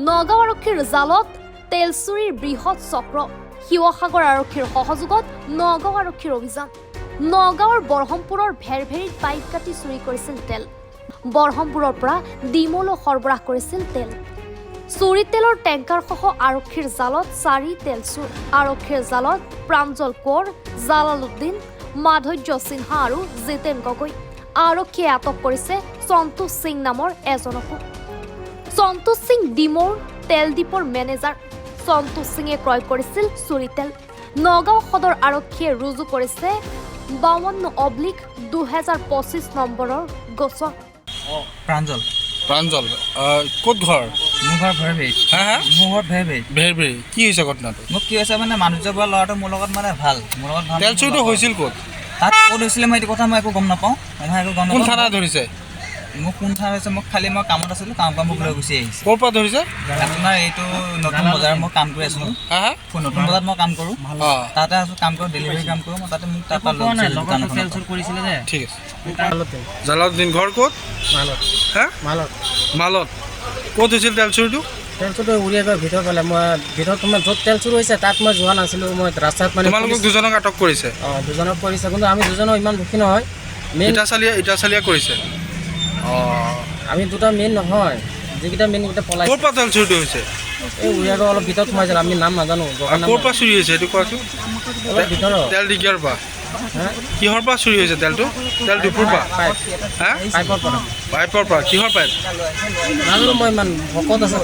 নগাঁও আৰক্ষীৰ জালত তেল চুৰিৰ বৃহৎ চক্ৰ শিৱসাগৰ আৰক্ষীৰ সহযোগত নগাঁও আৰক্ষীৰ অভিযান নগাঁৱৰ বৰহমপুৰৰ ভেৰভেৰিত পাইপ কাটি চুৰি কৰিছিল তেল বৰহমপুৰৰ পৰা ডিমোলৈ সৰবৰাহ কৰিছিল তেল চুৰি তেলৰ টেংকাৰসহ আৰক্ষীৰ জালত 4 তেল চুৰ আৰক্ষীৰ জালত প্ৰাঞ্জল কোঁৱৰ জালালুদ্দিন মাধুৰ্য সিনহা আৰু জিতেন গগৈ আৰক্ষীয়ে আটক কৰিছে সন্তোষ সিং নামৰ এজনকো সন্তোষ সিং ডিমোৰ তেল ডিপোৰ মেনেজাৰ সন্তোষ সিঙে ক্ৰয় কৰিছিল চুৰি তেল নগাঁও সদৰ আৰক্ষীয়ে ৰুজু কৰিছে 52/2025 নম্বৰৰ গোচৰ প্ৰাঞ্জল ক'ত ঘৰ মোৰ ঘৰ ভেৰভেৰিত হা হা মোৰ ঘৰ ভেৰভেৰিত ভেৰভেৰি কি হৈছে ঘটনাটো মোক কি হৈছে মানে মানুহজন পৰা ল'ৰাটো মোৰ লগত মানে ভাল তেল চুৰিটো হৈছিল ক'ত তাত ক'ত হৈছিলে মই এইটো কথা মই একো গম নাপাওঁ একো গম কোন নাপাওঁ থানা ধৰিছে মোক কোন থানা হৈছে মোক খালি মই কামত আছিলোঁ কামৰ পৰা মোক লৈ গুচি আহিছে ক'ৰ পৰা ধৰিছে আপোনাৰ এইটো নতুন বজাৰত মই কাম কৰি আছিলোঁ হা হা নতুন বজাৰত মই কাম কৰোঁ অঁ তাতে আছোঁ কাম কৰোঁ ডেলিভাৰী কাম কৰোঁ মই তাতে মোক তাৰপৰা লৈ কৰিছিলে যে ঠিক আছে জালাউদ্দিন ঘৰ ক'ত হা মালত ক'ত হৈছিল তেল চুৰিটো তেল চুৰি উলিয়াই গৈ ভিতৰত পালে মই ভিতৰত তোমাৰ য'ত তেল চুৰি হৈছে তাত মই যোৱা নাছিলোঁ মই ৰাস্তাত মানে তোমালোকক দুজনক আটক কৰিছে দুজনক কৰিছে কিন্তু আমি দুজনৰ ইমান দুখী নহয় মেইন ইটাচালিয়া কৰিছে অঁ আমি দুটা মেইন নহয় যিকেইটা মেইন কেইটা পলাইছে ক'ৰ পৰা তেল চুৰিটো হৈছে এই উলিয়াই গৈ অলপ ভিতৰত সোমাইছিল আমি নাম নাজানো আৰু ক'ৰ পৰা চুৰি হৈছে সেইটো কোৱাচোন অলপ ভিতৰত তেল ডিগিয়াৰ পৰা হা কিহৰ পৰা চুৰি হৈছে তেলটো তেল ডিপুৰ পৰা পাইপ হা পাইপৰ পৰা পাইপৰ পৰা কিহৰ পাইপ নাজানো মই ইমান ভকত আছে